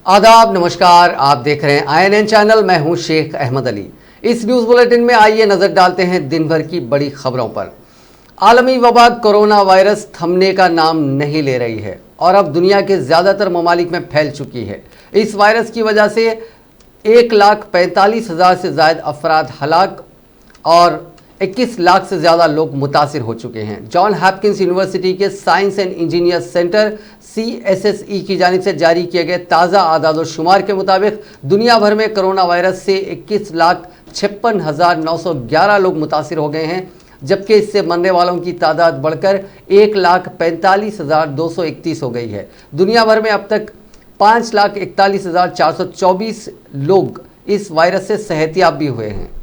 आदाब, नमस्कार। आप देख रहे हैं INN चैनल। मैं हूं शेख अहमद अली। इस न्यूज बुलेटिन में आइए नजर डालते हैं दिन भर की बड़ी खबरों पर। आलमी वबा कोरोना वायरस थमने का नाम नहीं ले रही है और अब दुनिया के ज्यादातर ममालिक में फैल चुकी है। इस वायरस की वजह से 1,45,000 से ज्यादा अफराद हलाक और 21 लाख से ज़्यादा लोग मुतासिर हो चुके हैं। जॉन हॉपकिंस यूनिवर्सिटी के science and engineer centre CSSE की जानिब से जारी किए गए ताज़ा आदाद-ओ-शुमार के मुताबिक दुनिया भर में कोरोना वायरस से 21,56,911 लोग मुतासिर हो गए हैं, जबकि इससे मरने वालों की तादाद बढ़कर 1,45,231 हो गई है। दुनिया भर में अब तक 5,41,424 लोग इस वायरस से सेहतियाब भी हुए हैं।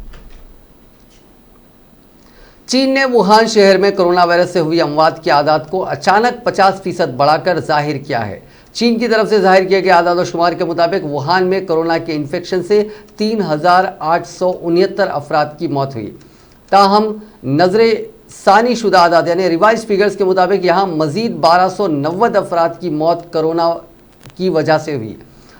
चीन ने वुहान शहर में कोरोना वायरस से हुई अमवात की आदाद को अचानक 50% बढ़ाकर जाहिर किया है। चीन की तरफ से जाहिर किए गए आदाद-ओ-शुमार के मुताबिक वुहान में कोरोना के इन्फेक्शन से 3,869 अफराद की मौत हुई। ताहम नजरे सानी शुदा आदाद यानी रिवाइज फिगर्स के मुताबिक यहाँ मजीद 1,290 अफराद की मौत कोरोना की वजह से हुई।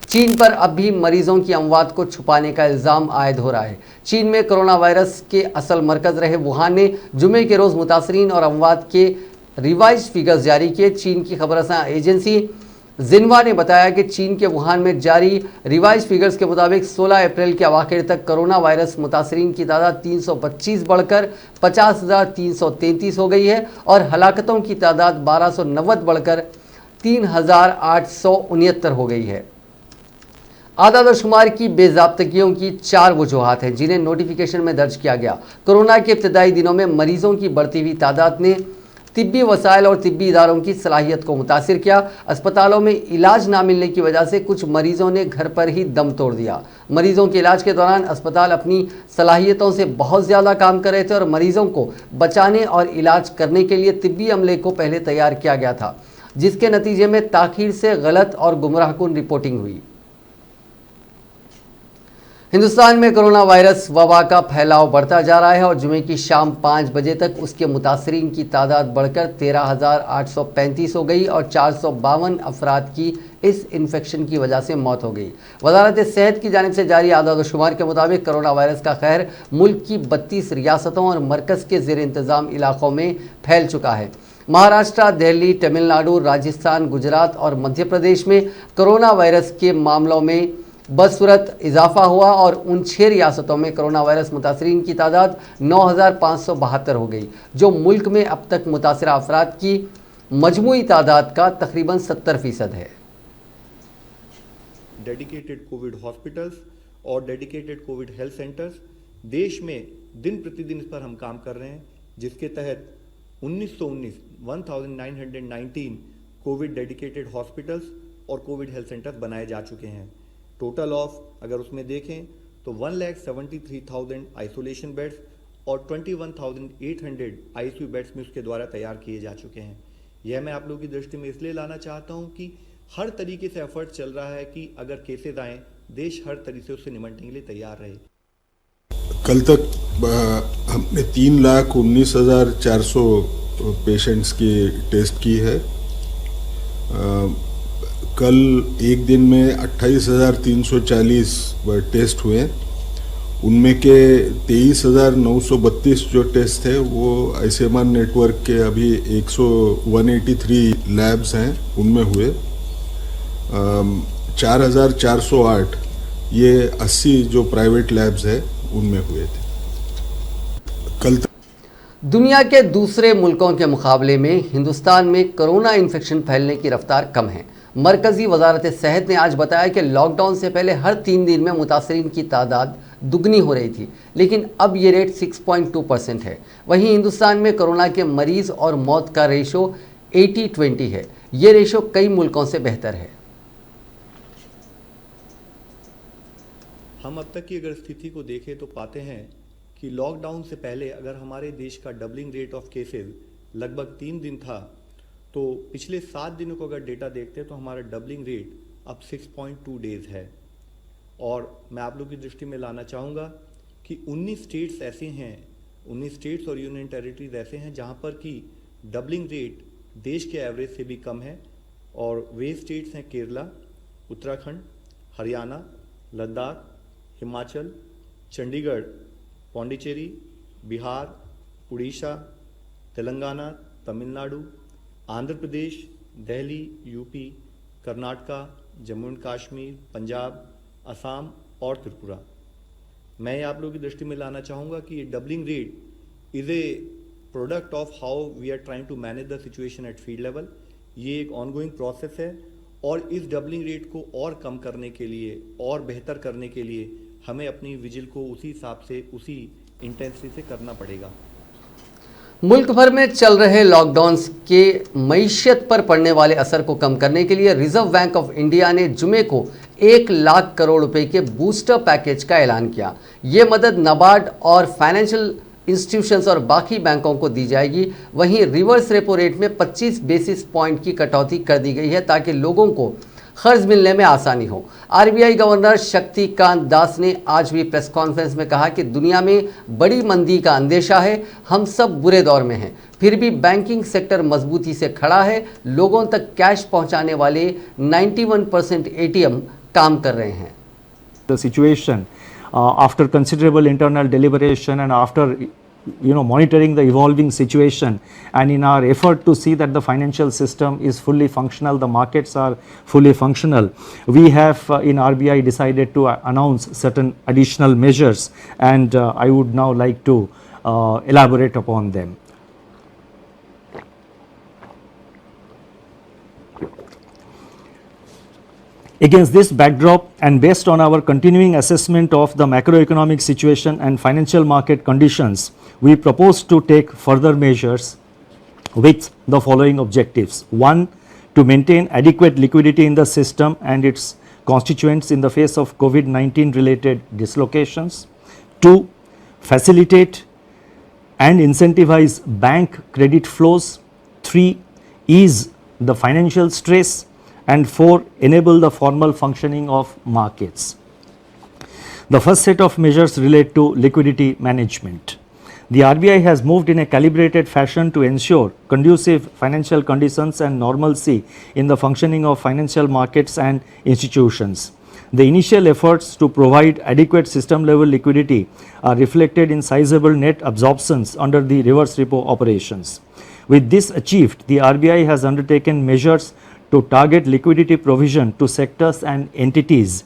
चीन पर अब भी मरीजों की अमवात को छुपाने का इल्ज़ाम आयद हो रहा है। चीन में कोरोना वायरस के असल मरकज़ रहे वुहान ने जुमे के रोज़ मुतासरीन और अमवात के रिवाइज फिगर्स जारी किए। चीन की खबरसां एजेंसी जिन्वा ने बताया कि चीन के वुहान में जारी रिवाइज फिगर्स के मुताबिक 16 अप्रैल के अवाखिर तक कोरोना वायरस मुतासरीन की तादाद 325 बढ़कर 50,333 हो गई है और हलाकतों की तादाद 1,290 बढ़कर 3,869 हो गई है। आदाद-ओ-शुमार की बेज़ाब्तगियों की 4 वजूहात हैं जिन्हें नोटिफिकेशन में दर्ज किया गया। कोरोना के इब्तदाई दिनों में मरीजों की बढ़ती हुई तादाद ने तिब्बी वसाइल और तिब्बी इदारों की सलाहियत को मुतासिर किया। अस्पतालों में इलाज ना मिलने की वजह से कुछ मरीजों ने घर पर ही दम तोड़ दिया। मरीजों के इलाज के दौरान अस्पताल अपनी सलाहियतों से बहुत ज़्यादा काम कर रहे थे और मरीजों को बचाने और इलाज करने के लिए तिब्बी अमले को पहले तैयार किया गया था, जिसके नतीजे में ताख़ीर से गलत और गुमराहकुन रिपोर्टिंग हुई। हिंदुस्तान में कोरोना वायरस वबा का फैलाव बढ़ता जा रहा है और जुमे की शाम 5 बजे तक उसके मुतासरीन की तादाद बढ़कर 13,835 हो गई और 452 अफराद की इस इन्फेक्शन की वजह से मौत हो गई। वजारत सेहत की जानिब से जारी आदाद-ओ-शुमार के मुताबिक कोरोना वायरस का कहर मुल्क की 32 रियासतों और मरकज़ के ज़ेर इंतज़ाम इलाकों में फैल चुका है। महाराष्ट्र, दिल्ली, तमिलनाडु, राजस्थान, गुजरात और मध्य प्रदेश में कोरोना वायरस के मामलों में बदसूरत इजाफा हुआ और उन 6 रियासतों में कोरोना वायरस मुतासरीन की तादाद 9,572 हो गई, जो मुल्क में अब तक मुतासरा अफराद की मजमूई तादाद का तकरीबन 70% है। डेडिकेटेड कोविड हॉस्पिटल्स और डेडिकेटेड कोविड हेल्थ सेंटर्स देश में दिन प्रतिदिन इस पर हम काम कर रहे हैं, जिसके तहत 1919 कोविड डेडिकेटेड हॉस्पिटल्स और कोविड हेल्थ सेंटर्स बनाए जा चुके हैं। टोटल ऑफ अगर उसमें देखें तो 1,73,000 आइसोलेशन बेड्स और 21,800 ICU बेड्स में उसके द्वारा तैयार किए जा चुके हैं। यह मैं आप लोगों की दृष्टि में इसलिए लाना चाहता हूं कि हर तरीके से एफर्ट चल रहा है कि अगर केसेस आएँ, देश हर तरीके से उससे निपटने के लिए तैयार रहे। कल तक हमने 3,19,400 पेशेंट्स की टेस्ट की है। कल एक दिन में 28,340 टेस्ट हुए। उनमें के 23,932 जो टेस्ट थे वो ICMR नेटवर्क के अभी 183 लैब्स हैं उनमें हुए। 4,408 ये 80 जो प्राइवेट लैब्स है उनमें हुए थे। कल दुनिया के दूसरे मुल्कों के मुकाबले में हिंदुस्तान में कोरोना इन्फेक्शन फैलने की रफ्तार कम है। मरकज़ी वजारत सेहत ने आज बताया कि लॉकडाउन से पहले हर 3 दिन में मुतासरीन की तादाद दुगनी हो रही थी, लेकिन अब ये रेट 6.2% है। वहीं हिंदुस्तान में कोरोना के मरीज़ और मौत का रेशो 80-20 है। ये रेशो कई मुल्कों से बेहतर है। हम अब तक की अगर स्थिति को देखें तो पाते हैं कि लॉकडाउन से पहले अगर हमारे देश का डबलिंग रेट ऑफ केसेस लगभग 3 दिन था, तो पिछले 7 दिनों को अगर डेटा देखते हैं तो हमारा डबलिंग रेट अब 6.2 डेज है। और मैं आप लोगों की दृष्टि में लाना चाहूँगा कि 19 स्टेट्स ऐसे हैं, 19 स्टेट्स और यूनियन टेरिटरीज ऐसे हैं जहाँ पर कि डबलिंग रेट देश के एवरेज से भी कम है। और वे स्टेट्स हैं केरला, उत्तराखंड, हरियाणा, लद्दाख, हिमाचल, चंडीगढ़, पौंडीचेरी, बिहार, उड़ीसा, तेलंगाना, तमिलनाडु, आंध्र प्रदेश, दिल्ली, यूपी, कर्नाटका, जम्मू एंड कश्मीर, पंजाब, असम और त्रिपुरा। मैं आप लोगों की दृष्टि में लाना चाहूँगा कि ये doubling rate is a product of how we are trying to manage the situation at field level. ये एक ऑनगोइंग प्रोसेस है और इस डबलिंग रेट को और कम करने के लिए और बेहतर करने के लिए हमें अपनी विजिल को उसी हिसाब से उसी इंटेंसिटी से करना पड़ेगा। मुल्क भर में चल रहे लॉकडाउन के मईशत पर पड़ने वाले असर को कम करने के लिए रिजर्व बैंक ऑफ इंडिया ने जुमे को 1 लाख करोड़ रुपए के बूस्टर पैकेज का ऐलान किया। ये मदद नाबार्ड और फाइनेंशियल इंस्टीट्यूशंस और बाकी बैंकों को दी जाएगी। वहीं रिवर्स रेपो रेट में 25 बेसिस पॉइंट की कटौती कर दी गई है ताकि लोगों को कर्ज मिलने में आसानी हो। आरबीआई गवर्नर शक्तिकांत दास ने आज भी प्रेस कॉन्फ्रेंस में कहा कि दुनिया में बड़ी मंदी का अंदेशा है, हम सब बुरे दौर में हैं, फिर भी बैंकिंग सेक्टर मजबूती से खड़ा है। लोगों तक कैश पहुंचाने वाले 91% एटीएम काम कर रहे हैं। The situation after considerable internal deliberation and after monitoring the evolving situation and in our effort to see that the financial system is fully functional, the markets are fully functional, we have in RBI decided to announce certain additional measures, and I would now like to elaborate upon them. Against this backdrop and based on our continuing assessment of the macroeconomic situation and financial market conditions, we propose to take further measures with the following objectives. 1. To maintain adequate liquidity in the system and its constituents in the face of COVID-19 related dislocations. 2. Facilitate and incentivize bank credit flows. 3. Ease the financial stress. And 4. Enable the formal functioning of markets. The first set of measures relate to liquidity management. The RBI has moved in a calibrated fashion to ensure conducive financial conditions and normalcy in the functioning of financial markets and institutions. The initial efforts to provide adequate system level liquidity are reflected in sizable net absorptions under the reverse repo operations. With this achieved, the RBI has undertaken measures to target liquidity provision to sectors and entities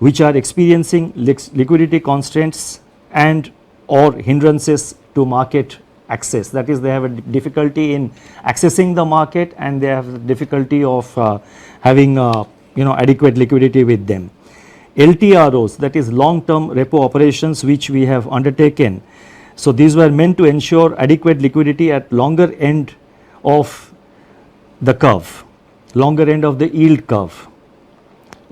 which are experiencing liquidity constraints and or hindrances to market access. That is, they have a difficulty in accessing the market and they have difficulty of having adequate liquidity with them. LTROs, that is long term repo operations, which we have undertaken. So these were meant to ensure adequate liquidity at longer end of the curve, longer end of the yield curve.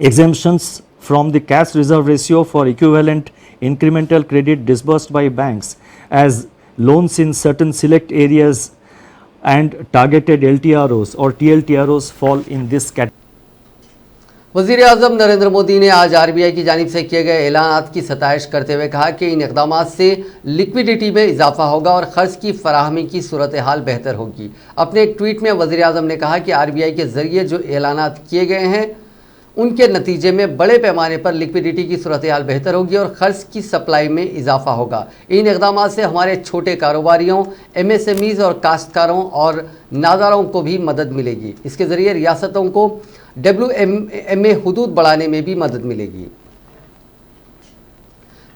Exemptions from the cash reserve ratio for equivalent incremental credit disbursed by banks as loans in certain select areas and targeted LTROs or TLTROs fall in this category. वज़ीर आज़म नरेंद्र मोदी ने आज RBI की जानिब से किए गए ऐलानात की सताइश करते हुए कहा कि इन इक़दामात से लिक्विडिटी में इजाफा होगा और ख़र्च की फराहमी की सूरत हाल बेहतर होगी। अपने एक ट्वीट में वज़ीर आज़म ने कहा कि आरबीआई के ज़रिए जो ऐलानात किए गए हैं उनके नतीजे में बड़े पैमाने पर लिक्विडिटी की सूरत हाल बेहतर होगी और ख़र्च की सप्लाई में इजाफा होगा। इन इक़दामात से हमारे छोटे कारोबारियों, MSMEs और काश्तकारों और नादारों को भी मदद मिलेगी। इसके ज़रिए रियासतों को WMA हुदूद बढ़ाने में भी मदद मिलेगी।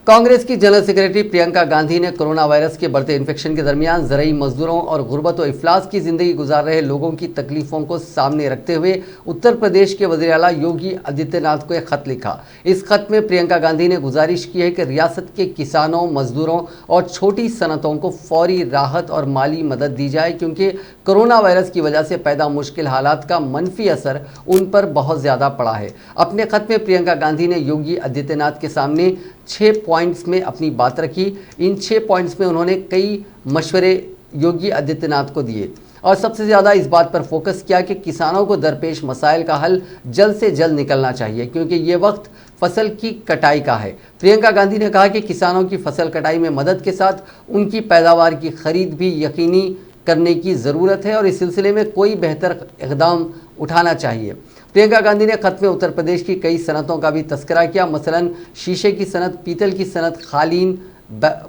कांग्रेस की जनरल सेक्रेटरी प्रियंका गांधी ने कोरोना वायरस के बढ़ते इन्फेक्शन के दरमियान ज़रई मजदूरों और गुर्बत व इफलास की ज़िंदगी गुजार रहे लोगों की तकलीफ़ों को सामने रखते हुए उत्तर प्रदेश के वज़ीर आला योगी आदित्यनाथ को एक ख़त लिखा। इस ख़त में प्रियंका गांधी ने गुजारिश की है कि रियासत के किसानों, मजदूरों और छोटी सनतों को फौरी राहत और माली मदद दी जाए, क्योंकि कोरोना वायरस की वजह से पैदा मुश्किल हालात का मनफी असर उन पर बहुत ज़्यादा पड़ा है। अपने ख़त में प्रियंका गांधी ने योगी आदित्यनाथ के सामने 6 पॉइंट्स में अपनी बात रखी। इन 6 पॉइंट्स में उन्होंने कई मशवरे योगी आदित्यनाथ को दिए और सबसे ज़्यादा इस बात पर फोकस किया कि किसानों को दरपेश मसाइल का हल जल्द से जल्द निकलना चाहिए, क्योंकि ये वक्त फसल की कटाई का है। प्रियंका गांधी ने कहा कि किसानों की फसल कटाई में मदद के साथ उनकी पैदावार की खरीद भी यकीनी करने की ज़रूरत है और इस सिलसिले में कोई बेहतर इक़दाम उठाना चाहिए। प्रियंका गांधी ने खत में उत्तर प्रदेश की कई सनतों का भी तस्करा किया, मसलन शीशे की सनत, पीतल की सनत, कालीन,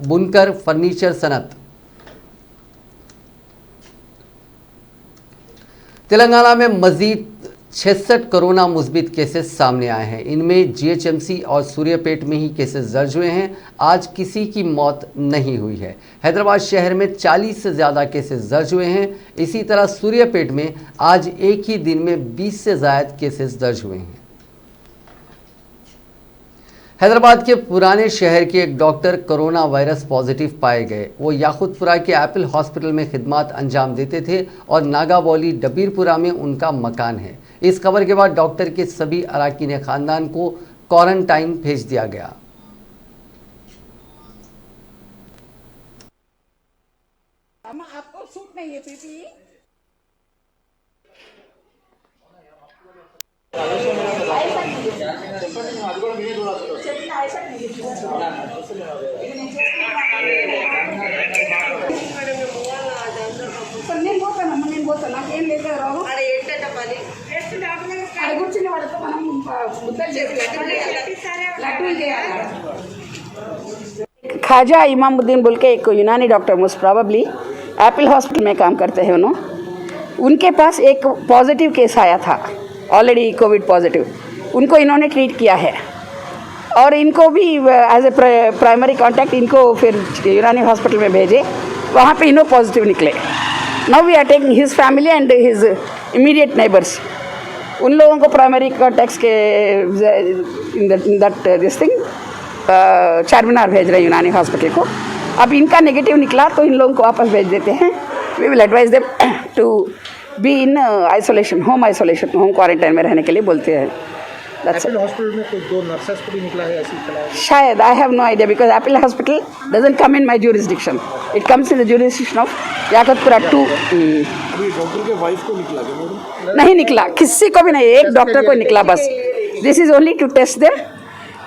बुनकर, फर्नीचर सनत। तेलंगाना में मजीद 66 कोरोना मुस्बित केसेस सामने आए हैं। इनमें जीएचएमसी और सूर्यापेट में ही केसेस दर्ज हुए हैं। आज किसी की मौत नहीं हुई है। हैदराबाद शहर में 40 से ज़्यादा केसेस दर्ज हुए हैं। इसी तरह सूर्यापेट में आज एक ही दिन में 20 से ज़्यादा केसेस दर्ज हुए हैं। हैदराबाद के पुराने शहर के एक डॉक्टर कोरोना वायरस पॉजिटिव पाए गए। वो याकुतपुरा के एप्पल हॉस्पिटल में खिदमत अंजाम देते थे और नागाबौली डबीरपुरा में उनका मकान है। इस खबर के बाद डॉक्टर के सभी अराकीन खानदान को क्वारंटाइन भेज दिया गया। आपको सूट नहीं है पीपी। నేను పోతాను నాకేం లేదు రావు అది కూర్చుని వాడితో మనం ముద్దలు చేసి లడ్డూలు చేయాలి। ख्वाजा इमामुद्दीन बोल के एक यूनानी doctor most probably Apple hospital में काम करते हैं उनके पास एक पॉजिटिव केस आया था, ऑलरेडी कोविड पॉजिटिव। उनको इन्होंने ट्रीट किया है और इनको भी एज ए प्राइमरी कांटेक्ट इनको फिर यूनानी हॉस्पिटल में भेजे, वहाँ पे इन्हों पॉजिटिव निकले। Now we are taking his family and his immediate neighbours, उन लोगों को प्राइमरी कांटेक्ट्स के in that this thing Charminar भेज रहे हैं यूनानी हॉस्पिटल को। अब इनका नेगेटिव निकला तो इन लोगों को वापस भेज देते हैं। We will advise them to be in isolation, home isolation, home quarantine में रहने के लिए बोलते हैं। एप्पल हॉस्पिटल में कोई 2 नर्सेस को भी निकला है ऐसी इत्तला? शायद, I have no idea because Apple hospital doesn't come in my jurisdiction, it comes in the jurisdiction of Yakutpura 2। अभी डॉक्टर के वाइफ को निकला क्या मैडम? नहीं निकला, किसी को भी नहीं, एक डॉक्टर को निकला बस। This is only to test them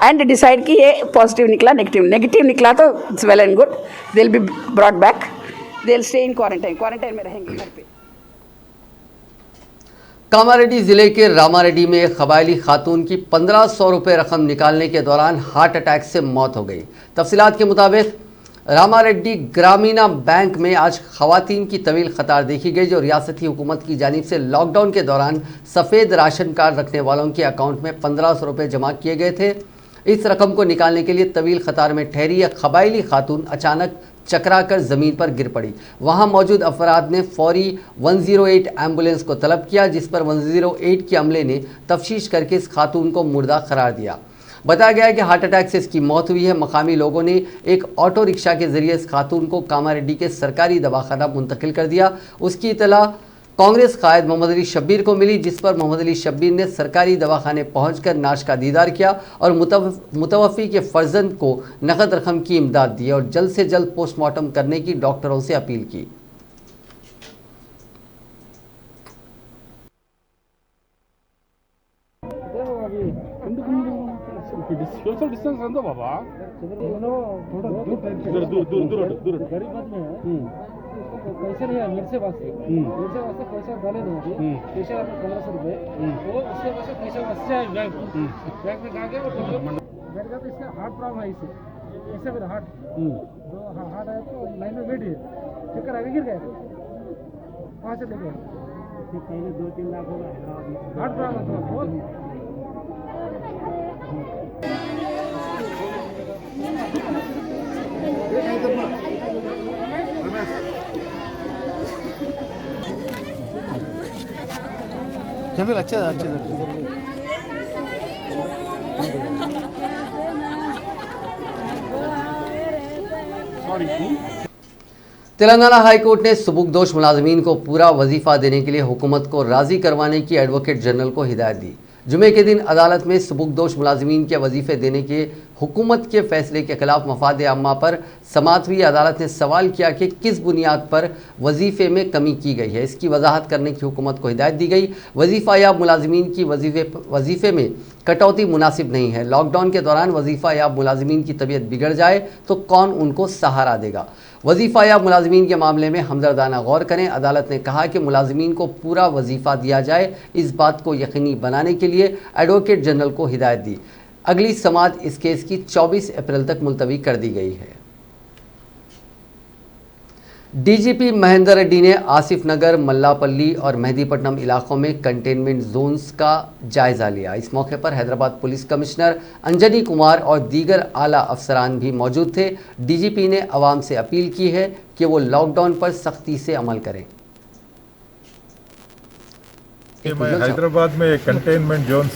and decide कि ये पॉजिटिव निकला, नेगेटिव निकला तो it's well and good, they will be brought back, they will stay in quarantine में रहेंगे घर पे। कामारेड्डी जिले के रामारेड्डी में एक कबायली खातून की 1500 रुपये रकम निकालने के दौरान हार्ट अटैक से मौत हो गई। तफसीलात के मुताबिक रामारेड्डी ग्रामीणा बैंक में आज खवातीन की तवील कतार देखी गई, जो रियासती हुकूमत की जानिब से लॉकडाउन के दौरान सफ़ेद राशन कार्ड रखने वालों के अकाउंट में 1500 रुपये जमा किए गए थे। इस रकम को निकालने के लिए तवील कतार में ठहरी एक कबायली खातून अचानक चकराकर ज़मीन पर गिर पड़ी। वहां मौजूद अफराद ने फौरी 108 एम्बुलेंस को तलब किया, जिस पर 108 के अमले ने तफ्तीश करके इस खातून को मुर्दा करार दिया। बताया गया है कि हार्ट अटैक से इसकी मौत हुई है। मकामी लोगों ने एक ऑटो रिक्शा के जरिए इस खातून को कामारेड्डी के सरकारी दवाखाना मुंतकिल कर दिया। उसकी इतला कांग्रेस कायद मोहम्मद अली शब्बीर को मिली, जिस पर मोहम्मद अली शब्बीर ने सरकारी दवाखाने पहुंचकर नाश का दीदार किया और मुतवफ़ी के फर्जंद को नकद रकम की इमदाद दी और जल्द से जल्द पोस्टमार्टम करने की डॉक्टरों से अपील की। सोशल डिस्टेंस रखो बाबा, दूर गरीब आदमी है, पैसे नहीं है, मेरे से वास्ते पैसा डाले नहीं, पैसा आपको 1500 रुपये, वो उसके पास पैसा वास्ते है बैंक में जाके और मेरे का तो इसका हार्ट प्रॉब्लम है, इससे फिर हार्ट आया तो लाइन में बैठ गए, चक्कर आगे गिर गए, वहाँ से लेके पहले 2-3 लाख होगा हार्ट प्रॉब्लम था बहुत। अच्छा तेलंगाना हाई कोर्ट ने सुबुकदोश मुलाजमीन को पूरा वजीफा देने के लिए हुकूमत को राजी करवाने की एडवोकेट जनरल को हिदायत दी। जुमे के दिन अदालत में सुबुकदोश मुलाजमीन के वजीफे देने के हुकूमत के फैसले के खिलाफ मफाद आम्मा पर समाअत हुई। अदालत ने सवाल किया कि किस बुनियाद पर वजीफे में कमी की गई है। इसकी वजाहत करने की हुकूमत को हिदायत दी गई। वजीफ़ा याब मुलाजिमीन की वजीफे में कटौती मुनासिब नहीं है। लॉकडाउन के दौरान वजीफ़ा याब मुलाजिमीन की तबीयत बिगड़ जाए तो कौन उनको सहारा देगा। वजीफ़ा याब मुलाजिमीन के मामले में हमदर्दाना गौर करें। अदालत ने कहा कि मुलाजिमीन को पूरा वजीफ़ा दिया जाए। इस बात को यकीनी बनाने के लिए एडवोकेट जनरल को हिदायत दी। अगली समाअत इस केस की 24 अप्रैल तक मुलतवी कर दी गई है। डीजीपी महेंद्र रेड्डी ने आसिफ नगर, मल्लापल्ली और मेहदीपट्टनम इलाकों में कंटेनमेंट जोन्स का जायजा लिया। इस मौके पर हैदराबाद पुलिस कमिश्नर अंजनी कुमार और दीगर आला अफसरान भी मौजूद थे। डीजीपी ने अवाम से अपील की है कि वो लॉकडाउन पर सख्ती से अमल करें। मैं हैदराबाद में एक कंटेनमेंट जोन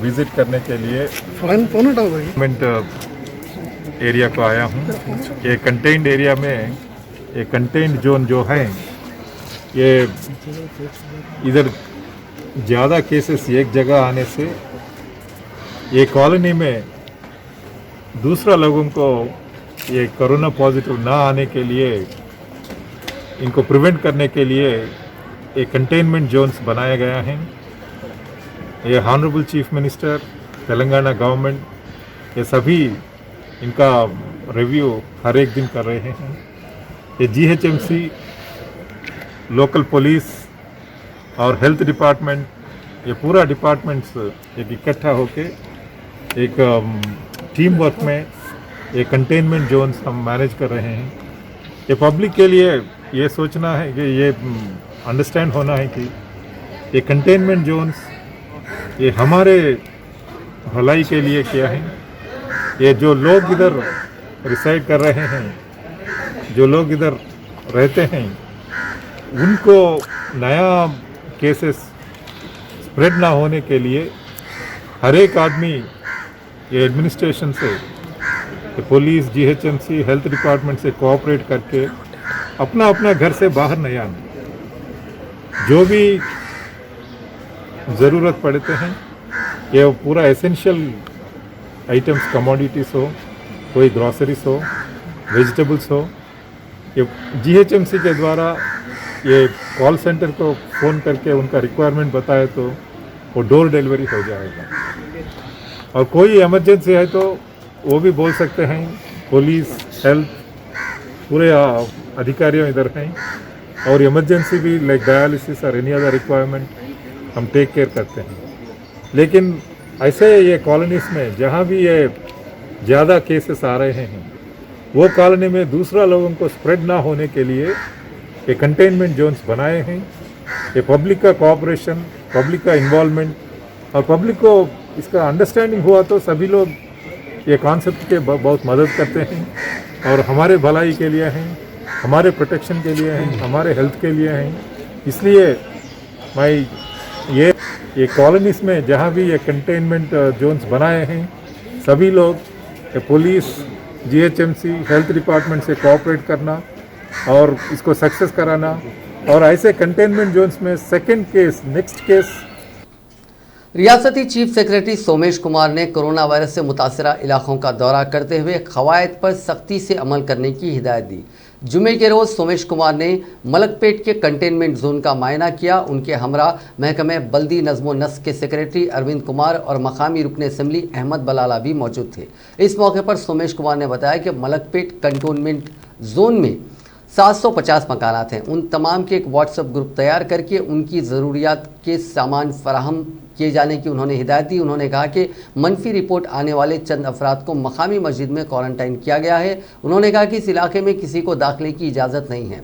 विजिट करने के लिए कंटेनमेंट एरिया को आया हूँ। ये कंटेन्ड एरिया में ये कंटेन्ड जोन जो है, ये इधर ज़्यादा केसेस एक जगह आने से ये कॉलोनी में दूसरा लोगों को ये कोरोना पॉजिटिव ना आने के लिए, इनको प्रिवेंट करने के लिए ये कंटेनमेंट जोन्स बनाया गया है। ये honourable chief minister, Telangana government, ये सभी इनका रिव्यू हर एक दिन कर रहे हैं। ये जीएचएमसी, लोकल पुलिस और हेल्थ डिपार्टमेंट, ये पूरा डिपार्टमेंट्स एक इकट्ठा होके एक टीम वर्क में ये कंटेनमेंट जोन्स हम मैनेज कर रहे हैं। ये पब्लिक के लिए ये सोचना है कि ये अंडरस्टैंड होना है कि ये कंटेनमेंट जोन्स ये हमारे भलाई के लिए क्या है। ये जो लोग इधर रिसाइड कर रहे हैं, जो लोग इधर रहते हैं, उनको नया केसेस स्प्रेड ना होने के लिए हर एक आदमी ये एडमिनिस्ट्रेशन से, ये पुलिस, जीएचएमसी, हेल्थ डिपार्टमेंट से कोऑपरेट करके अपना अपना घर से बाहर नहीं आना। जो भी ज़रूरत पड़ते हैं, ये पूरा एसेंशियल आइटम्स, कमोडिटीज़ हो, कोई ग्रॉसरीज हो, वेजिटेबल्स हो, ये जीएचएमसी के द्वारा ये कॉल सेंटर को फ़ोन करके उनका रिक्वायरमेंट बताए तो वो डोर डिलीवरी हो जाएगा। और कोई इमरजेंसी है तो वो भी बोल सकते हैं। पुलिस, हेल्थ, पूरे अधिकारियों इधर हैं। और इमरजेंसी भी लाइक डायलिसिस और एनी अदर रिक्वायरमेंट हम टेक केयर करते हैं। लेकिन ऐसे ये कॉलोनीज़ में जहाँ भी ये ज़्यादा केसेस आ रहे हैं, वो कॉलोनी में दूसरा लोगों को स्प्रेड ना होने के लिए ये कंटेनमेंट जोन्स बनाए हैं। ये पब्लिक का कोऑपरेशन, पब्लिक का इन्वॉल्वमेंट और पब्लिक को इसका अंडरस्टैंडिंग हुआ तो सभी लोग ये कॉन्सेप्ट के बहुत मदद करते हैं और हमारे भलाई के लिए हैं, हमारे प्रोटेक्शन के लिए हैं, हमारे हेल्थ के लिए हैं। इसलिए मैं ये कॉलोनीज़ में जहाँ भी ये कंटेनमेंट जोन्स बनाए हैं, सभी लोग, पुलिस, जीएचएमसी, हेल्थ डिपार्टमेंट से कोऑपरेट करना और इसको सक्सेस कराना। और ऐसे कंटेनमेंट जोन्स में सेकंड केस, नेक्स्ट केस। रियासती चीफ सेक्रेटरी सोमेश कुमार ने कोरोना वायरस से मुतासरा इलाकों का दौरा करते हुए क़वायद पर सख्ती से अमल करने की हिदायत दी। जुमे के रोज़ सोमेश कुमार ने मलकपेट के कंटेनमेंट जोन का मायना किया। उनके हमरा महकमे बल्दी नज़्म व नस्क के सेक्रेटरी अरविंद कुमार और मकामी रुकन असम्बली अहमद बलाला भी मौजूद थे। इस मौके पर सोमेश कुमार ने बताया कि मलकपेट कंटोनमेंट जोन में 750 मकानात हैं। उन तमाम के एक व्हाट्सएप ग्रुप तैयार करके उनकी ज़रूरियात के सामान फराहम किए जाने की उन्होंने हिदायत दी। उन्होंने कहा कि मनफी रिपोर्ट आने वाले चंद अफराद को मकामी मस्जिद में क्वारंटाइन किया गया है। उन्होंने कहा कि इस इलाके में किसी को दाखिले की इजाज़त नहीं है।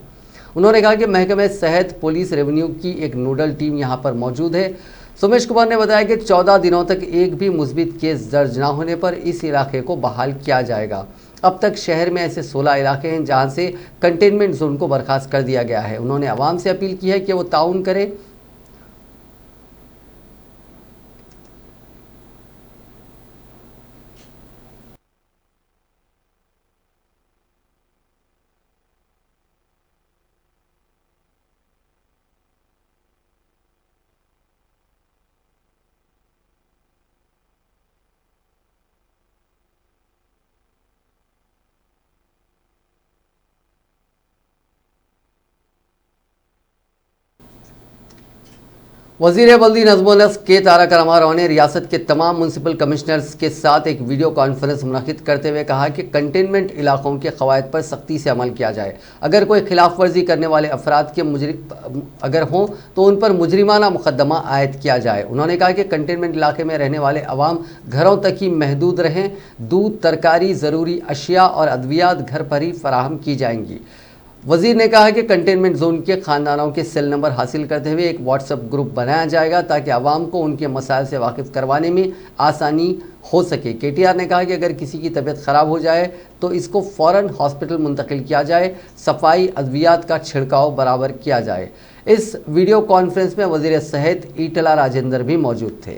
उन्होंने कहा कि महकमे सेहत, पुलिस, रेवेन्यू की एक नोडल टीम यहाँ पर मौजूद है। सोमेश कुमार ने बताया कि 14 दिनों तक एक भी मुस्बित केस दर्ज न होने पर इस इलाके को बहाल किया जाएगा। अब तक शहर में ऐसे 16 इलाके हैं जहाँ से कंटेनमेंट जोन को बर्खास्त कर दिया गया है। उन्होंने आवाम से अपील की है कि वो ताउन करें। वज़ीर बल्दी नज़्म-ओ-नस्क के तारक रामाराव ने रियासत के तमाम म्यूनसिपल कमिश्नर्स के साथ एक वीडियो कॉन्फ्रेंस मुनक़िद करते हुए कहा कि कंटेनमेंट इलाकों के क़वायद पर सख्ती से अमल किया जाए। अगर कोई खिलाफ वर्जी करने वाले अफराद के अगर हों तो उन पर मुजरिमाना मुकदमा आयद किया जाए। उन्होंने कहा कि कंटेनमेंट इलाके में रहने वाले अवाम घरों तक ही महदूद रहें। दूध, तरकारी, ज़रूरी अशिया और अद्वियात घर पर ही फराहम की जाएंगी। वज़ीर ने कहा कि कंटेनमेंट जोन के ख़ानदानों के सेल नंबर हासिल करते हुए एक व्हाट्सएप ग्रुप बनाया जाएगा ताकि आवाम को उनके मसाइल से वाकिफ़ करवाने में आसानी हो सके। KTR ने कहा कि अगर किसी की तबीयत ख़राब हो जाए तो इसको फ़ौरन हॉस्पिटल मुंतकिल किया जाए। सफाई, अद्वियात का छिड़काव बराबर किया जाए। इस वीडियो कॉन्फ्रेंस में वज़ीर सेहत ईटला राजेंद्र भी मौजूद थे।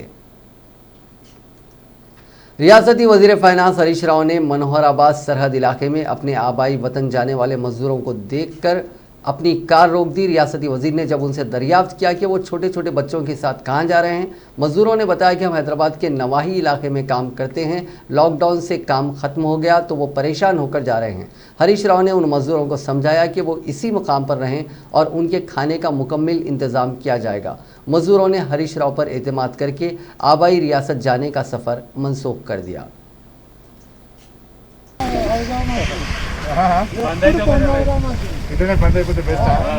रियासती वज़ीर फ़ाइनांस हरीश राव ने मनोहराबाद सरहद इलाके में अपने आबाई वतन जाने वाले मज़दूरों को देखकर अपनी कार रोक दी। रियासती वज़ीर ने जब उनसे दरियाफ्त किया कि वो छोटे छोटे बच्चों के साथ कहाँ जा रहे हैं, मज़दूरों ने बताया कि हम हैदराबाद के नवाही इलाके में काम करते हैं, लॉकडाउन से काम ख़त्म हो गया तो वो परेशान होकर जा रहे हैं। हरीश राव ने उन मज़दूरों को समझाया कि वो इसी मुकाम पर रहें और उनके खाने का मुकम्मल इंतज़ाम किया जाएगा। मज़दूरों ने हरीश राव पर एतमाद करके आबाई रियासत जाने का सफ़र मनसूख कर दिया।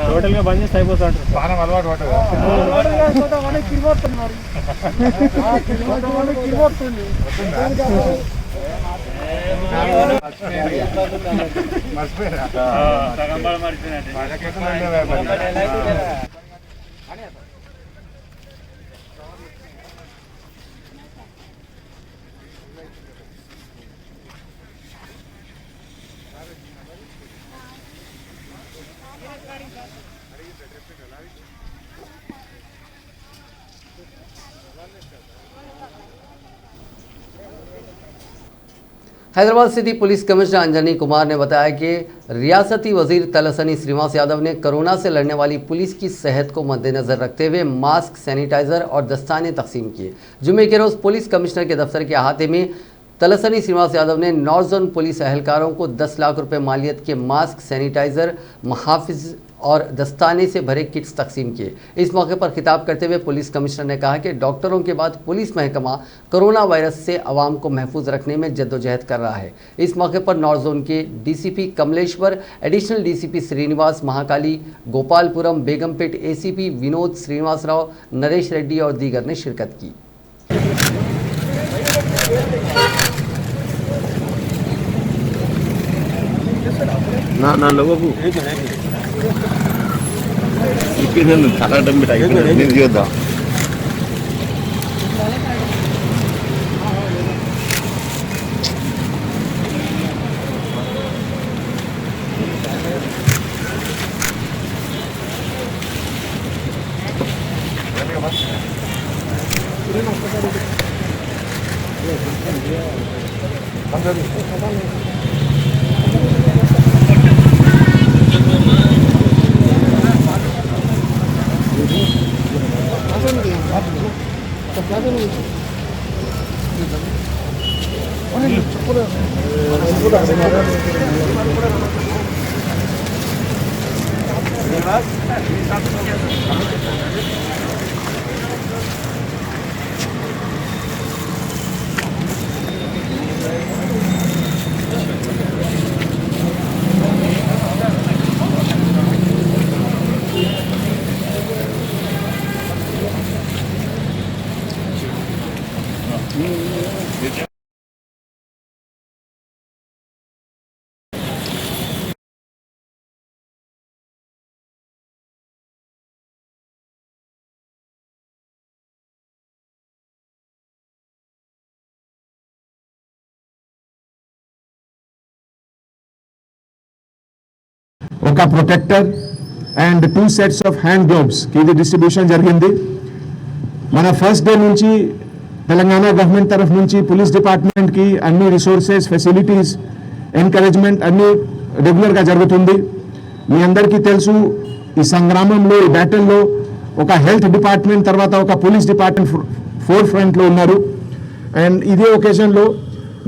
టోటల్గా బంద్ చేస్తే అయిపోతాడు బాగా అలవాటు Hyderabad city police commissioner Anjani Kumar ने बताया कि रियासती वज़ीर तलसानी श्रीनिवास यादव ने कोरोना से लड़ने वाली पुलिस की सेहत को मद्देनज़र रखते हुए मास्क, सैनिटाइज़र और दस्ताने तकसीम किए। जुम्मे के रोज़ पुलिस कमिश्नर के दफ्तर के अहाते में तलसानी श्रीनिवास यादव ने नॉर्थ जोन पुलिस एहलकारों को 10 लाख रुपए मालियत के मास्क, सैनिटाइज़र, मुहाफ़िज़ और दस्ताने से भरे किट्स तकसीम किए। इस मौके पर खिताब करते हुए पुलिस कमिश्नर ने कहा कि डॉक्टरों के बाद पुलिस महकमा कोरोना वायरस से आवाम को महफूज रखने में जद्दोजहद कर रहा है। इस मौके पर नॉर्थ जोन के DCP Kamleshwar, additional DCP Srinivas, Mahakali, Gopalapuram, Begumpet ACP Vinod Srinivas Rao, Naresh Reddy और दीगर ने शिरकत की। ना लोगों को थाना डम बिठा ఒక protector and 2 sets of hand gloves కి ఇది డిస్ట్రిబ్యూషన్ జరిగింది. మన ఫస్ట్ డే నుంచి తెలంగాణ గవర్నమెంట్ తరఫు నుంచి పోలీస్ డిపార్ట్మెంట్ కి అన్ని రిసోర్సెస్, ఫెసిలిటీస్, ఎంకరేజ్మెంట్ అన్ని రెగ్యులర్ గా జరుగుతుంది. మీ అందరికీ తెలుసు ఈ సంగ్రామంలో, ఈ బ్యాటిల్లో ఒక హెల్త్ డిపార్ట్మెంట్ తర్వాత ఒక పోలీస్ డిపార్ట్మెంట్ ఫోర్ ఫ్రంట్ లో ఉన్నారు. అండ్ ఇదే ఒకేషన్ లో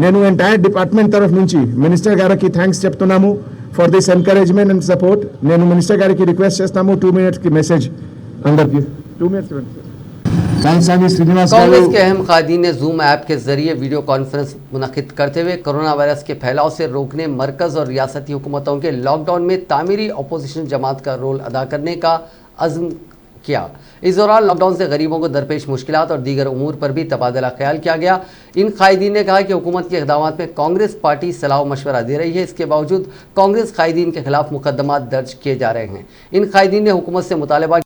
నేను ఎంటైర్ డిపార్ట్మెంట్ తరఫు నుంచి మినిస్టర్ గారికి థ్యాంక్స్ చెప్తున్నాము for this encouragement and support. నేను మినిస్టర్ గారికి రిక్వెస్ట్ చేస్తాము 2 minutes కి మెసేజ్ అందరికి 2 minutes कालसानी श्रीनिवास कांग्रेस गारू के अहम कायदीन ने जूम ऐप के जरिए वीडियो कॉन्फ्रेंस मुनक्किद करते हुए कोरोना वायरस के फैलाव से रोकने मरकज और रियासती हुकूमतों के लॉकडाउन में तामीरी अपोजिशन जमात का रोल अदा करने का अज़्म किया। इस दौरान लॉकडाउन से गरीबों को दरपेश मुश्किलात और दीगर उमूर पर भी तबादला ख्याल किया गया। इन कायदीन ने कहा कि हुकूमत के इक़दाम में कांग्रेस पार्टी सलाह मशवरा दे रही है, इसके बावजूद कांग्रेस कायदीन के खिलाफ मुकदमा दर्ज किए जा रहे हैं। इन कायदीन ने हुकूमत से मुतालबा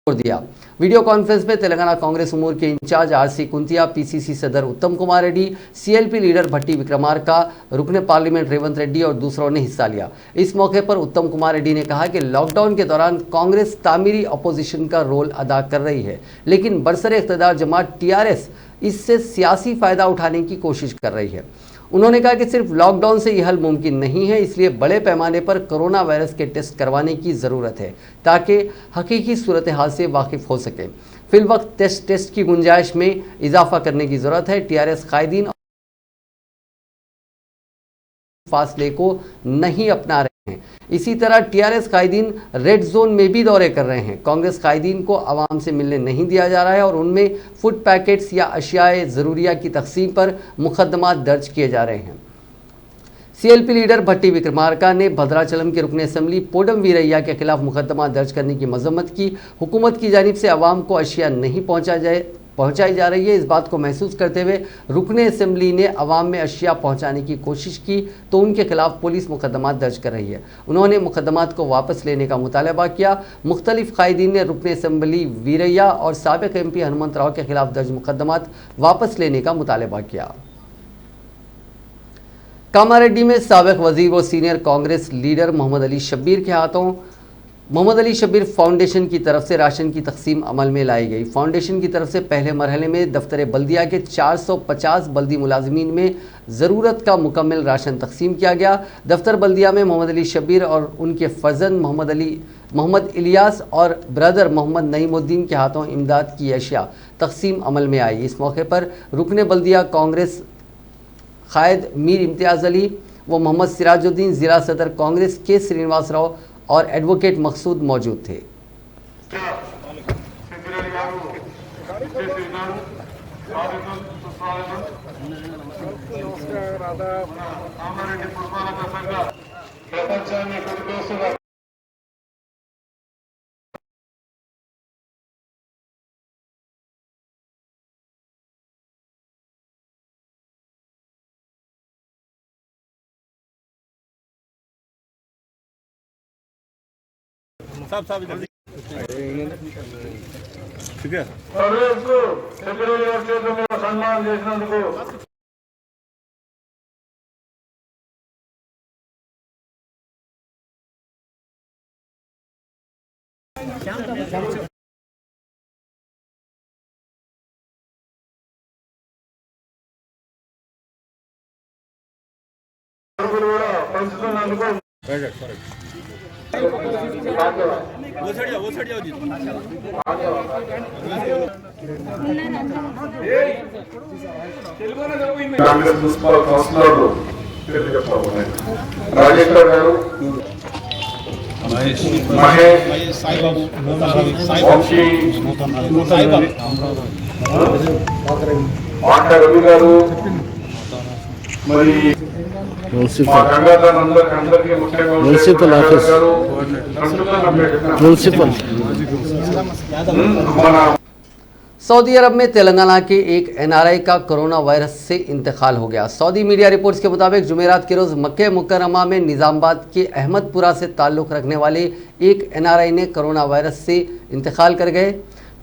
दिया। वीडियो कॉन्फ्रेंस में तेलंगाना कांग्रेस उमूर के इंचार्ज आरसी कुंतिया, पीसीसी सदर उत्तम कुमार रेड्डी, सीएलपी लीडर भट्टी विक्रमार्का, रुकने पार्लियामेंट रेवंत रेड्डी और दूसरों ने हिस्सा लिया। इस मौके पर उत्तम कुमार रेड्डी ने कहा कि लॉकडाउन के दौरान कांग्रेस तामीरी अपोजिशन का रोल अदा कर रही है, लेकिन बरसरे इख्तिदार जमात टीआरएस इससे सियासी फायदा उठाने की कोशिश कर रही है। उन्होंने कहा कि सिर्फ लॉकडाउन से यह हल मुमकिन नहीं है, इसलिए बड़े पैमाने पर कोरोना वायरस के टेस्ट करवाने की ज़रूरत है ताकि हकीकी सूरत हाल से वाकिफ़ हो सके। फिलवक्त टेस्ट की गुंजाइश में इजाफा करने की ज़रूरत है। टीआरएस कायदीन फासले को नहीं अपना रहे हैं। इसी तरह टीआरएस कायदीन रेड जोन में भी दौरे कर रहे हैं। कांग्रेस कायदीन को आवाम से मिलने नहीं दिया जा रहा है और उनमें फूड पैकेट्स या अशियाए ज़रूरिया की तकसीम पर मुकदमा दर्ज किए जा रहे हैं। सीएलपी लीडर भट्टी विक्रमार्का ने भद्राचलम के रुकन असेंबली पोडम वीरैया के खिलाफ मुकदमा दर्ज करने की मजम्मत की। हुकूमत की जानिब से आवाम को अशिया नहीं पहुंचाई जा रही है। इस बात को महसूस करते हुए रुकन असेंबली ने अवाम में अशिया पहुंचाने की कोशिश की तो उनके खिलाफ पुलिस मुकदमा दर्ज कर रही है। उन्होंने मुकदमात को वापस लेने का मुतालबा किया। मुख्तलिफ कायदीन ने रुकन असेंबली वीरैया और साबिक एमपी हनुमंत राव के खिलाफ दर्ज मुकदमात वापस लेने का मुतालबा किया। कामारेड्डी में साबिक वजीर व सीनियर कांग्रेस लीडर मोहम्मद अली शब्बीर के हाथों मोहम्मद अली शब्बीर फाउंडेशन की तरफ से राशन की तकसीम अमल में लाई गई। फाउंडेशन की तरफ से पहले मरहले में दफ्तर बल्दिया के 450 बल्दी मुलाजमीन में ज़रूरत का मुकम्मल राशन तकसीम किया गया। दफ्तर बल्दिया में मोहम्मद अली शब्बीर और उनके फर्जंद मोहम्मद इलियास और ब्रदर मोहम्मद नईमुद्दीन के हाथों इमदाद की अशिया तकसीम अमल में आई। इस मौके पर रुकने बल्दिया कांग्रेस कायद मीर इम्तियाज़ अली व मोहम्मद सिराजुद्दीन, ज़िला सदर कांग्रेस के श्रीनिवास राव और एडवोकेट मकसूद मौजूद थे। సన్మానం చేసినందుకు కూడా పంచుతున్నందుకు కాంగ్రెస్ మున్సిపల్ కౌన్సిలర్లు రాజేశ్వర్ గారు, మహేష్, వంశీ, ఆంట రవి గారు, మరి మున్సిపల్ ఆఫీస్ మున్సిపల్ सऊदी अरब में तेलंगाना के एक एनआरआई का कोरोना वायरस से इंतकाल हो गया। सऊदी मीडिया रिपोर्ट्स के मुताबिक जुमेरात के रोज़ मक्के मुकर्रमा में निज़ामाबाद के अहमदपुरा से ताल्लुक़ रखने वाले एक एनआरआई ने कोरोना वायरस से इंतकाल कर गए।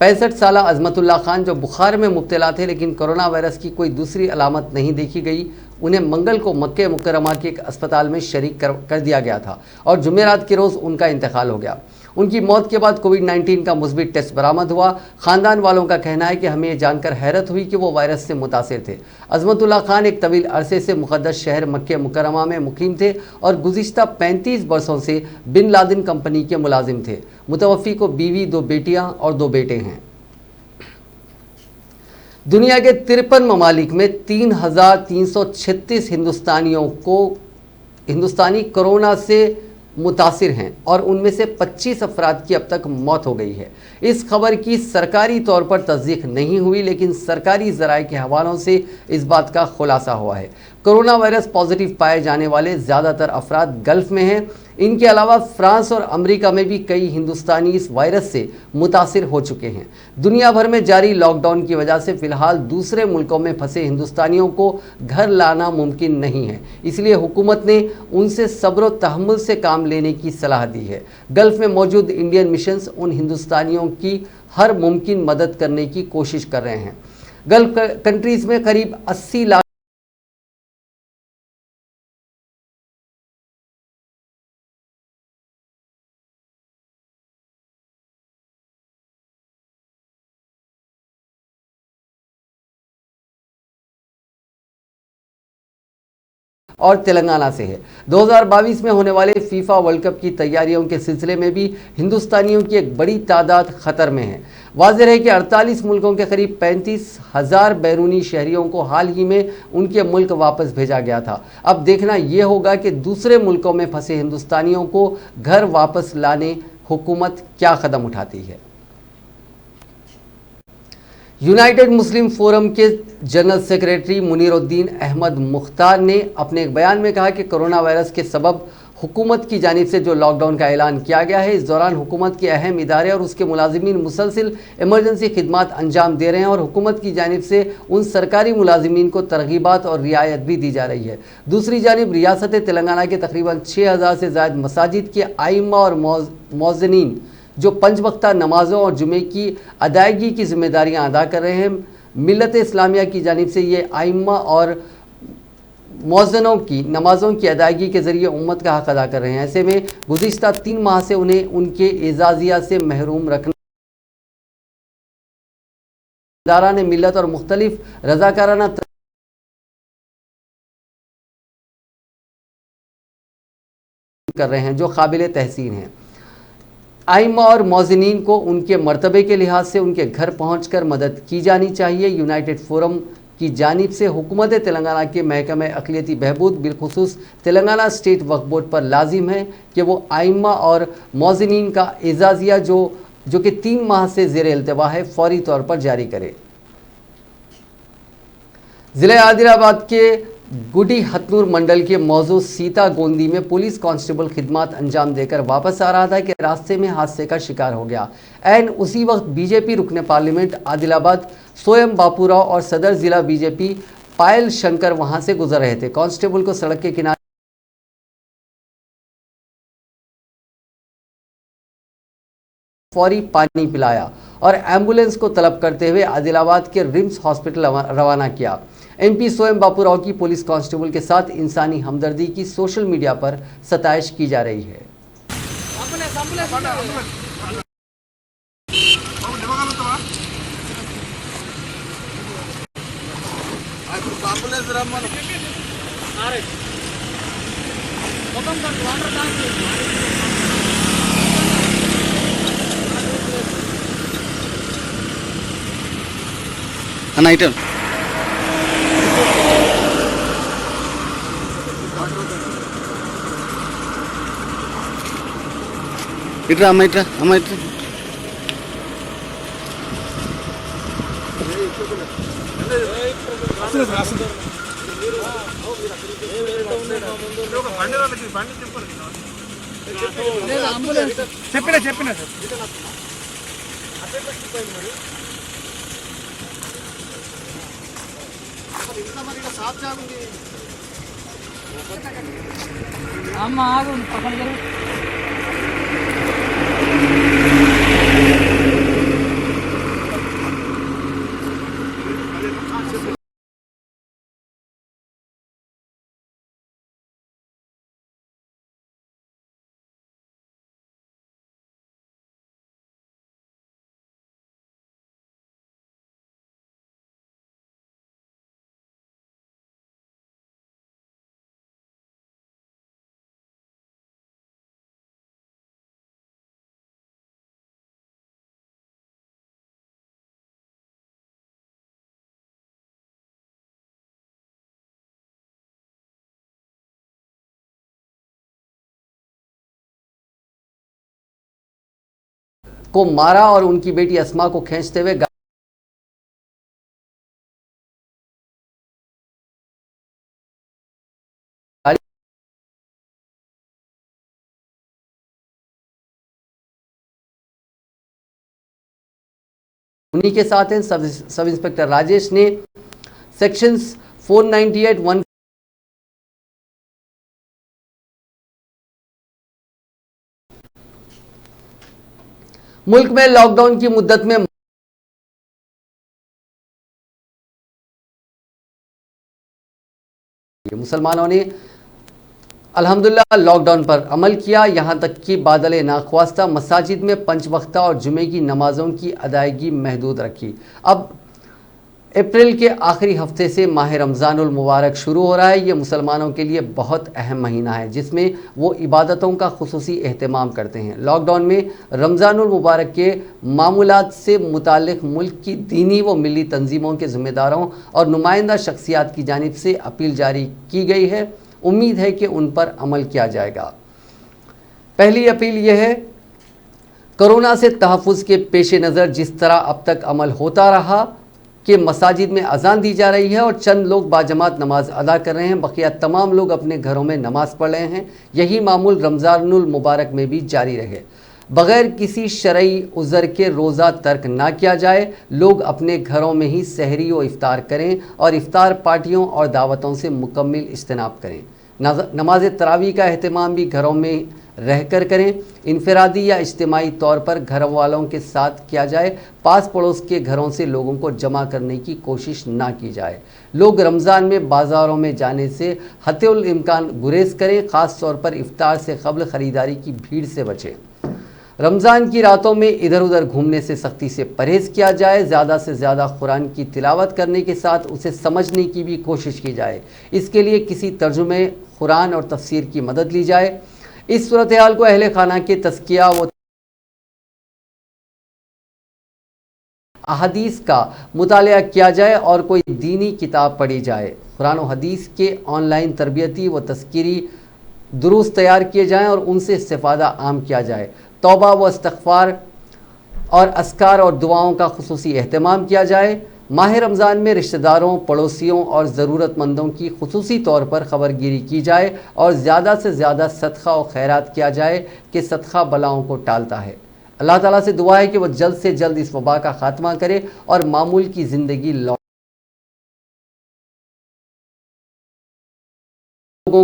65 साला अजमतुल्ला खान जो बुखार में मुब्तला थे लेकिन कोरोना वायरस की कोई दूसरी अलामत नहीं देखी गई, उन्हें मंगल को मक्के मुकर्रमा के एक अस्पताल में शरीक कर दिया गया था और जुमेरात के रोज़ उनका इंतकाल हो गया। उनकी मौत के बाद कोविड-19 का मुस्बित टेस्ट बरामद हुआ। ख़ानदान वालों का कहना है कि हमें ये जानकर हैरत हुई कि वो वायरस से मुतासिर थे। अजमतुल्ला खान एक तवील अरसे से मुक़द्दस शहर मक्के मुकर्रमा में मुकीम थे और गुज़िश्ता 35 बरसों से बिन लादेन कंपनी के मुलाजिम थे। मुतवफ़ी को बीवी, 2 बेटियाँ और 2 बेटे हैं। दुनिया के 53 ममालिक में 3,336 हिंदुस्तानी कोरोना से मुतासिर हैं और उनमें से 25 अफराद की अब तक मौत हो गई है। इस खबर की सरकारी तौर पर तस्दीक नहीं हुई, लेकिन सरकारी ज़राए के हवालों से इस बात का खुलासा हुआ है। कोरोना वायरस पॉजिटिव पाए जाने वाले ज़्यादातर अफराद गल्फ में हैं। इनके अलावा फ्रांस और अमेरिका में भी कई हिंदुस्तानी इस वायरस से मुतासिर हो चुके हैं। दुनिया भर में जारी लॉकडाउन की वजह से फिलहाल दूसरे मुल्कों में फंसे हिंदुस्तानियों को घर लाना मुमकिन नहीं है, इसलिए हुकूमत ने उनसे सब्र व तहम्मुल से काम लेने की सलाह दी है। गल्फ में मौजूद इंडियन मिशंस उन हिंदुस्तानियों की हर मुमकिन मदद करने की कोशिश कर रहे हैं। गल्फ कंट्रीज में करीब 80 लाख और तेलंगाना से है। 2022 में होने वाले फीफा वर्ल्ड कप की तैयारियों के सिलसिले में भी हिंदुस्तानियों की एक बड़ी तादाद खतर में है। वाज़ेह है कि 48 मुल्कों के करीब 35,000 बैरूनी शहरियों को हाल ही में उनके मुल्क वापस भेजा गया था। अब देखना यह होगा कि दूसरे मुल्कों में फंसे हिंदुस्तानियों को घर वापस लाने हुकूमत क्या कदम उठाती है। यूनाइटेड मुस्लिम फोरम के जनरल सेक्रेटरी मुनीरुद्दीन अहमद मुख्तार ने अपने एक बयान में कहा कि कोरोना वायरस के सबब हुकूमत की जानिब से जो लॉकडाउन का ऐलान किया गया है, इस दौरान हुकूमत के अहम इदारे और उसके मुलाजिमीन मुसलसिल इमरजेंसी खिदमात अंजाम दे रहे हैं और हुकूमत की जानिब से उन सरकारी मुलाजिमीन को तरगीबात और रियायत भी दी जा रही है। दूसरी जानिब रियासत तेलंगाना के तकरीबन 6,000 से ज़ायद मसाजिद के आइम्मा और मौज़नीन जो 5 वक्ता नमाज़ों और जुमे की अदायगी की जिम्मेदारियां अदा कर रहे हैं, मिल्लत इस्लामिया की जानिब से ये आइम्मा और मौज़नों की नमाज़ों की अदायगी के ज़रिए उम्मत का हक़ अदा कर रहे हैं। ऐसे में गुज़िश्ता 3 माह से उन्हें उनके एजाज़िया से महरूम रखना इदारा ने मिल्लत और मुख्तलिफ रज़ाकाराना कर रहे हैं जो काबिल तहसीन हैं। आइम्मा और मौज़नीन को उनके मर्तबे के लिहाज से उनके घर पहुंचकर मदद की जानी चाहिए। यूनाइटेड फोरम की जानिब से हुकूमत तेलंगाना के महकमा अक़लियती बहबूद बिलखुसूस तेलंगाना स्टेट वक्फ बोर्ड पर लाजिम है कि वो आइम्मा और मौज़नीन का एजाज़िया जो कि 3 माह से ज़ेर इल्तिवा है, फौरी तौर पर जारी करे। ज़िला आदिलाबाद के गुडी हतनूर मंडल के मौजू सीता गोंदी में पुलिस कांस्टेबल खिदमात अंजाम देकर वापस आ रहा था कि रास्ते में हादसे का शिकार हो गया। ऐन उसी वक्त बीजेपी रुकने पार्लियामेंट आदिलाबाद सोयम बापूराव और सदर जिला बीजेपी पायल शंकर वहां से गुजर रहे थे। कांस्टेबल को सड़क के किनारे फौरी पानी पिलाया और एम्बुलेंस को तलब करते हुए आदिलाबाद के रिम्स हॉस्पिटल रवाना किया। एमपी सोयम बापूराव की पुलिस कांस्टेबल के साथ इंसानी हमदर्दी की सोशल मीडिया पर सताइश की जा रही है। ఐటమ్ ఇట్రా అమ్మ ఇట్రా చెప్పిన అమ్మ ఆగు పక్కన జరుగు. को मारा और उनकी बेटी अस्मा को खींचते हुए उन्हीं के साथ हैं सब इंस्पेक्टर राजेश ने सेक्शंस 498 1 मुल्क में लॉकडाउन की मुद्दत में मुसलमानों ने अल्हम्दुलिल्लाह लॉकडाउन पर अमल किया। यहां तक कि बादल नाख्वास्ता मसाजिद में पंच वक्ता और जुमे की नमाजों की अदायगी महदूद रखी। अब अप्रैल के आखिरी हफ्ते से माह रमज़ानुल मुबारक शुरू हो रहा है। ये मुसलमानों के लिए बहुत अहम महीना है जिसमें वो इबादतों का खुसूसी एहतमाम करते हैं। लॉकडाउन में रमज़ानुल मुबारक के मामूलात से मुताल्लिक़ मुल्क की दीनी व मिली तंजीमों के ज़िम्मेदारों और नुमाइंदा शख्सियात की जानिब से अपील जारी की गई है। उम्मीद है कि उन पर अमल किया जाएगा। पहली अपील यह है, कोरोना से तहफ़्फ़ुज़ के पेश नज़र जिस तरह अब तक अमल होता रहा कि मसाजिद में अजान दी जा रही है और चंद लोग बाजमात नमाज अदा कर रहे हैं, बकिया तमाम लोग अपने घरों में नमाज पढ़ रहे हैं। यही मामूल रमज़ानुल मुबारक में भी जारी रहे। बग़ैर किसी शरई उज़र के रोज़ा तर्क ना किया जाए। लोग अपने घरों में ही सहरी व इफ्तार करें और इफ्तार पार्टियों और दावतों से मुकम्मल इज्तनाब करें। नमाज तरावी का अहतमाम भी घरों में रहकर करें। इनफरादी या इज्तिमाई तौर पर घर वालों के साथ किया जाए। पास पड़ोस के घरों से लोगों को जमा करने की कोशिश ना की जाए। लोग रमज़ान में बाज़ारों में जाने से हत्युल इम्कान गुरेज करें। ख़ास तौर पर इफ्तार से क़ब्ल ख़रीदारी की भीड़ से बचें। रमज़ान की रातों में इधर उधर घूमने से सख्ती से परहेज़ किया जाए। ज़्यादा से ज़्यादा कुरान की तिलावत करने के साथ उसे समझने की भी कोशिश की जाए। इसके लिए किसी तर्जुमे कुरान और तफसीर की मदद ली जाए। इस सूरत हाल को अहले खाना के तज़किया व अहदीस का मुतालिया किया जाए और कोई दीनी किताब पढ़ी जाए। कुरान और हदीस के ऑनलाइन तरबियती व तज़किरी दुरूस तैयार किए जाएँ और उनसे इस्तिफ़ादा आम किया जाए। तौबा व इस्तिग़फ़ार और अस्कार और दुआओं का खुसूसी एहतमाम किया जाए। माह रमज़ान में रिश्तेदारों, पड़ोसियों और ज़रूरतमंदों की खुसूसी तौर पर ख़बरगिरी की जाए और ज़्यादा से ज़्यादा सदक़ा और खैरात किया जाए कि सदक़ा बलाओं को टालता है। अल्लाह ताला से दुआ है कि वह जल्द से जल्द इस वबा का ख़ात्मा करे और मामूल की ज़िंदगी लोगों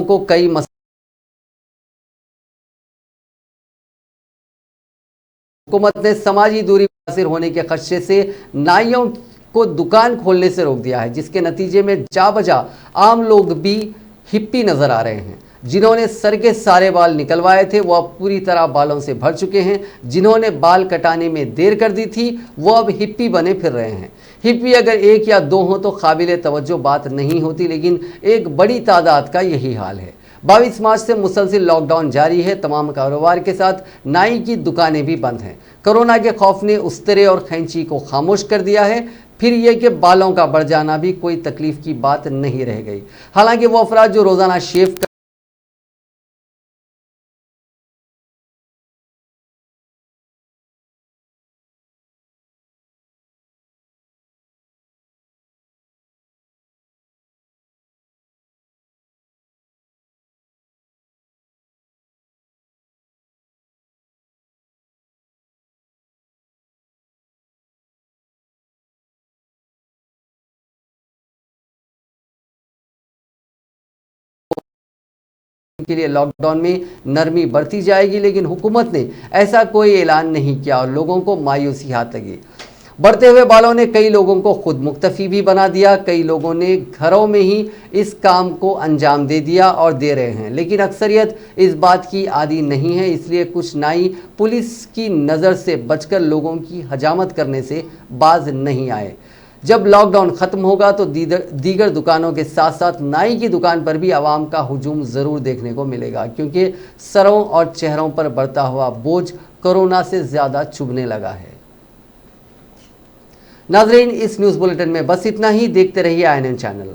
को कई हुकूमत ने समाजी दूरी हासिल होने के खदशे से नाइयों को दुकान खोलने से रोक दिया है, जिसके नतीजे में जा बजा आम लोग भी हिप्पी नज़र आ रहे हैं। जिन्होंने सर के सारे बाल निकलवाए थे वो अब पूरी तरह बालों से भर चुके हैं। जिन्होंने बाल कटाने में देर कर दी थी वो अब हिप्पी बने फिर रहे हैं। हिप्पी अगर एक या दो हों तो काबिल तवज्जो बात नहीं होती, लेकिन एक बड़ी तादाद का यही हाल है। 22 मार्च से मुसलसिल लॉकडाउन जारी है। तमाम कारोबार के साथ नाई की दुकानें भी बंद हैं। कोरोना के खौफ ने उस्तरे और खैंची को खामोश कर दिया है। फिर यह कि बालों का बढ़ जाना भी कोई तकलीफ की बात नहीं रह गई। हालांकि वो अफराद जो रोज़ाना शेव के लिए लॉकडाउन में नरमी बरती जाएगी, लेकिन हुकूमत ने ऐसा कोई ऐलान नहीं किया और लोगों को मायूसी हाथ लगी। बढ़ते हुए बालों ने कई लोगों को खुद मुक्तफी भी बना दिया। कई लोगों ने घरों में ही इस काम को अंजाम दे दिया और दे रहे हैं, लेकिन अक्सरियत इस बात की आदी नहीं है। इसलिए कुछ नाई पुलिस की नज़र से बचकर लोगों की हजामत करने से बाज नहीं आए। जब लॉकडाउन ख़त्म होगा तो दीगर दुकानों के साथ साथ नाई की दुकान पर भी आवाम का हुजूम ज़रूर देखने को मिलेगा, क्योंकि सरों और चेहरों पर बढ़ता हुआ बोझ कोरोना से ज़्यादा चुभने लगा है। नाज़रीन, इस न्यूज़ बुलेटिन में बस इतना ही। देखते रहिए INN चैनल।